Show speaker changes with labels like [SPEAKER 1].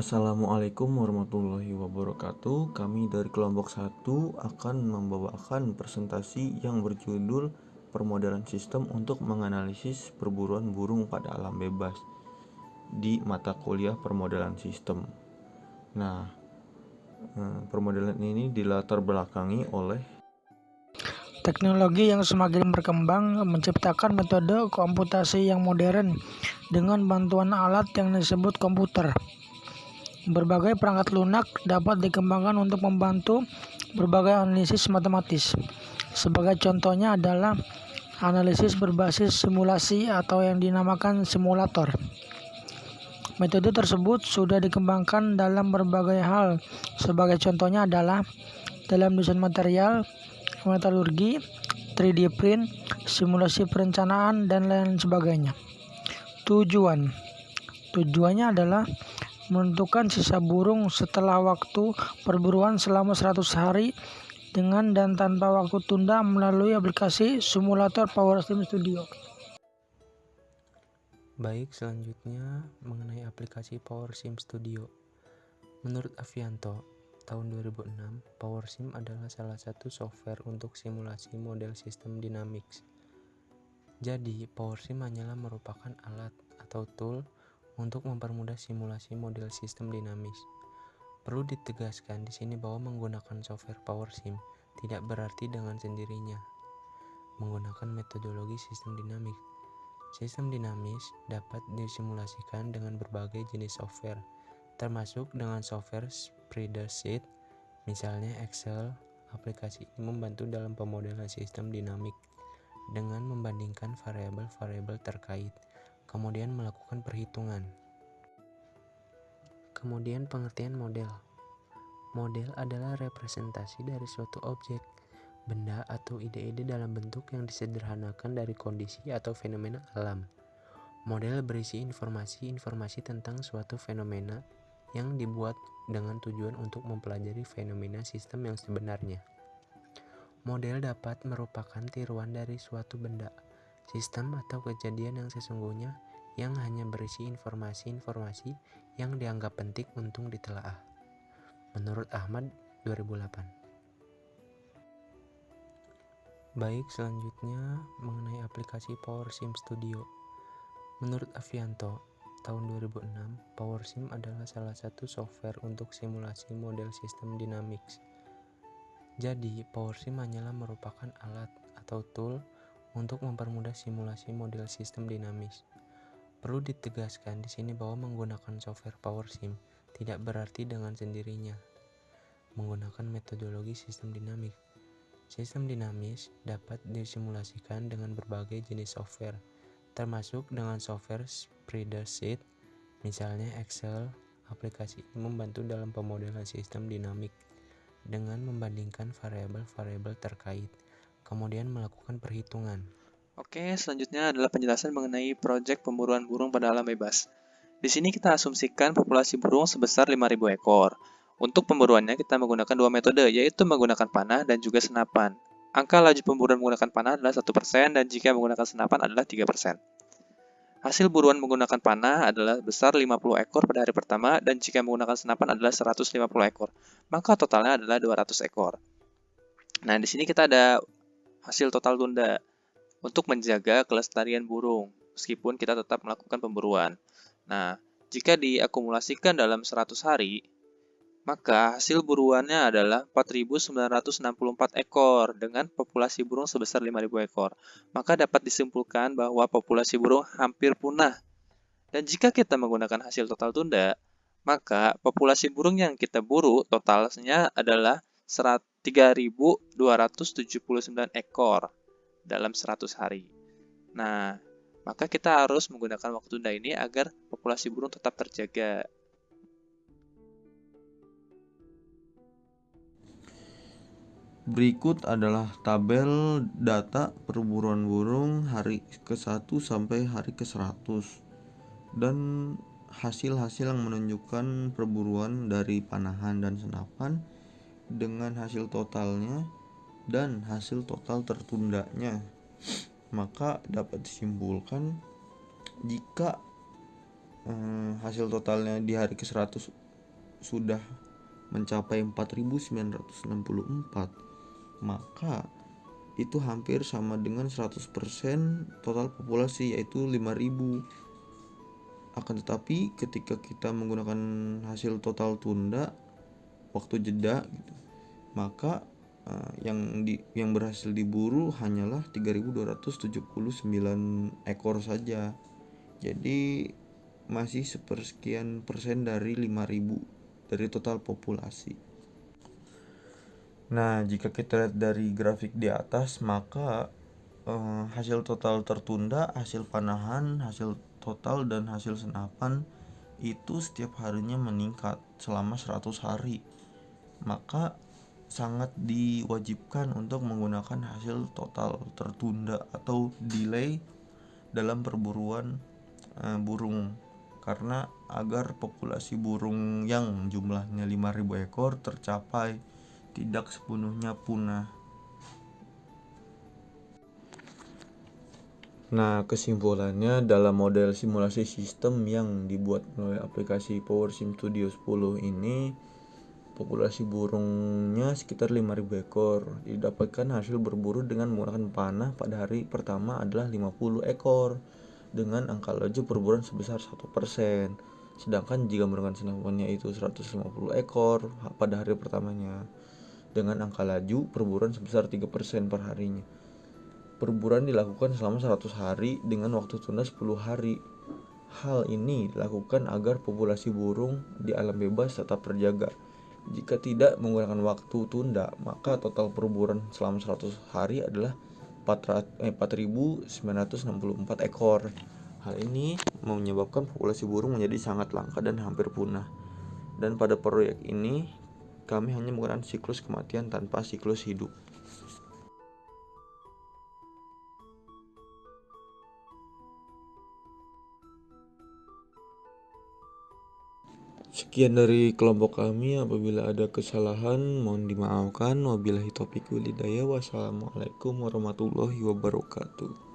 [SPEAKER 1] Assalamualaikum warahmatullahi wabarakatuh. Kami dari kelompok 1 akan membawakan presentasi yang berjudul Permodelan Sistem untuk Menganalisis Perburuan Burung pada Alam Bebas di mata kuliah Permodelan Sistem. Nah, permodelan ini dilatar belakangi oleh
[SPEAKER 2] teknologi yang semakin berkembang menciptakan metode komputasi yang modern dengan bantuan alat yang disebut komputer. Berbagai perangkat lunak dapat dikembangkan untuk membantu berbagai analisis matematis. Sebagai contohnya adalah analisis berbasis simulasi atau yang dinamakan simulator. Metode tersebut sudah dikembangkan dalam berbagai hal. Sebagai contohnya adalah dalam desain material, metalurgi, 3D print, simulasi perencanaan, dan lain sebagainya. Tujuannya adalah menentukan sisa burung setelah waktu perburuan selama 100 hari dengan dan tanpa waktu tunda melalui aplikasi simulator PowerSim Studio.
[SPEAKER 3] Baik, selanjutnya mengenai aplikasi PowerSim Studio. Menurut Avianto, tahun 2006, PowerSim adalah salah satu software untuk simulasi model sistem Dynamics. Jadi, PowerSim hanyalah merupakan alat atau tool untuk mempermudah simulasi model sistem dinamis. Perlu ditegaskan di sini bahwa menggunakan software PowerSim tidak berarti dengan sendirinya menggunakan metodologi sistem dinamis. Sistem dinamis dapat disimulasikan dengan berbagai jenis software, termasuk dengan software spreadsheet, misalnya Excel. Aplikasi ini membantu dalam pemodelan sistem dinamik dengan membandingkan variabel-variabel terkait, kemudian melakukan perhitungan. Kemudian pengertian model. Model adalah representasi dari suatu objek, benda atau ide-ide dalam bentuk yang disederhanakan dari kondisi atau fenomena alam. Model berisi informasi tentang suatu fenomena yang dibuat dengan tujuan untuk mempelajari fenomena sistem yang sebenarnya. Model dapat merupakan tiruan dari suatu benda, sistem atau kejadian yang sesungguhnya yang hanya berisi informasi-informasi yang dianggap penting untuk ditelaah. Menurut Ahmad, 2008. Baik, selanjutnya mengenai aplikasi PowerSim Studio. Menurut Avianto, tahun 2006, PowerSim adalah salah satu software untuk simulasi model sistem Dynamics. Jadi, PowerSim hanyalah merupakan alat atau tool untuk mempermudah simulasi model sistem dinamis. Perlu ditegaskan di sini bahwa menggunakan software PowerSim tidak berarti dengan sendirinya menggunakan metodologi sistem dinamik. Sistem dinamis dapat disimulasikan dengan berbagai jenis software, termasuk dengan software spreadsheet, misalnya Excel. Aplikasi ini membantu dalam pemodelan sistem dinamik dengan membandingkan variabel-variabel terkait, kemudian melakukan perhitungan.
[SPEAKER 4] Oke, selanjutnya adalah penjelasan mengenai proyek pemburuan burung pada alam bebas. Di sini kita asumsikan populasi burung sebesar 5.000 ekor. Untuk pemburuannya kita menggunakan dua metode, yaitu menggunakan panah dan juga senapan. Angka laju pemburuan menggunakan panah adalah 1% dan jika menggunakan senapan adalah 3%. Hasil buruan menggunakan panah adalah besar 50 ekor pada hari pertama dan jika menggunakan senapan adalah 150 ekor. Maka totalnya adalah 200 ekor. Nah, di sini kita ada hasil total tunda untuk menjaga kelestarian burung, meskipun kita tetap melakukan pemburuan. Nah, jika diakumulasikan dalam 100 hari, maka hasil buruannya adalah 4.964 ekor dengan populasi burung sebesar 5.000 ekor. Maka dapat disimpulkan bahwa populasi burung hampir punah. Dan jika kita menggunakan hasil total tunda, maka populasi burung yang kita buru totalnya adalah 3.279 ekor dalam 100 hari. Nah, maka kita harus menggunakan waktu tunda ini agar populasi burung tetap terjaga.
[SPEAKER 1] Berikut adalah tabel data perburuan burung hari ke-1 sampai hari ke-100 dan hasil-hasil yang menunjukkan perburuan dari panahan dan senapan dengan hasil totalnya dan hasil total tertundanya. Maka dapat disimpulkan jika hasil totalnya di hari ke-100 sudah mencapai 4.964, maka itu hampir sama dengan 100% total populasi, yaitu 5.000. Akan tetapi ketika kita menggunakan hasil total tunda waktu jeda gitu, maka yang berhasil diburu hanyalah 3.279 ekor saja. Jadi masih sepersekian persen dari 5.000 dari total populasi. Nah, jika kita lihat dari grafik di atas, maka hasil total tertunda, hasil panahan, hasil total dan hasil senapan itu setiap harinya meningkat selama 100 hari. Maka sangat diwajibkan untuk menggunakan hasil total tertunda atau delay dalam perburuan burung, karena agar populasi burung yang jumlahnya 5.000 ekor tercapai, tidak sepenuhnya punah. Nah, kesimpulannya, dalam model simulasi sistem yang dibuat melalui aplikasi PowerSim Studio 10 ini, populasi burungnya sekitar 5.000 ekor. Didapatkan hasil berburu dengan menggunakan panah pada hari pertama adalah 50 ekor dengan angka laju perburuan sebesar 1%. Sedangkan jika menggunakan senapannya itu 150 ekor pada hari pertamanya dengan angka laju perburuan sebesar 3% per harinya. Perburuan dilakukan selama 100 hari dengan waktu tunda 10 hari. Hal ini dilakukan agar populasi burung di alam bebas tetap terjaga. Jika tidak menggunakan waktu tunda, maka total perburuan selama 100 hari adalah 4.964 ekor. Hal ini menyebabkan populasi burung menjadi sangat langka dan hampir punah. Dan pada proyek ini, kami hanya menggunakan siklus kematian tanpa siklus hidup. Sekian dari kelompok kami. Apabila ada kesalahan mohon dimaafkan. Wabillahi taufiq wal hidayah. Wassalamualaikum warahmatullahi wabarakatuh.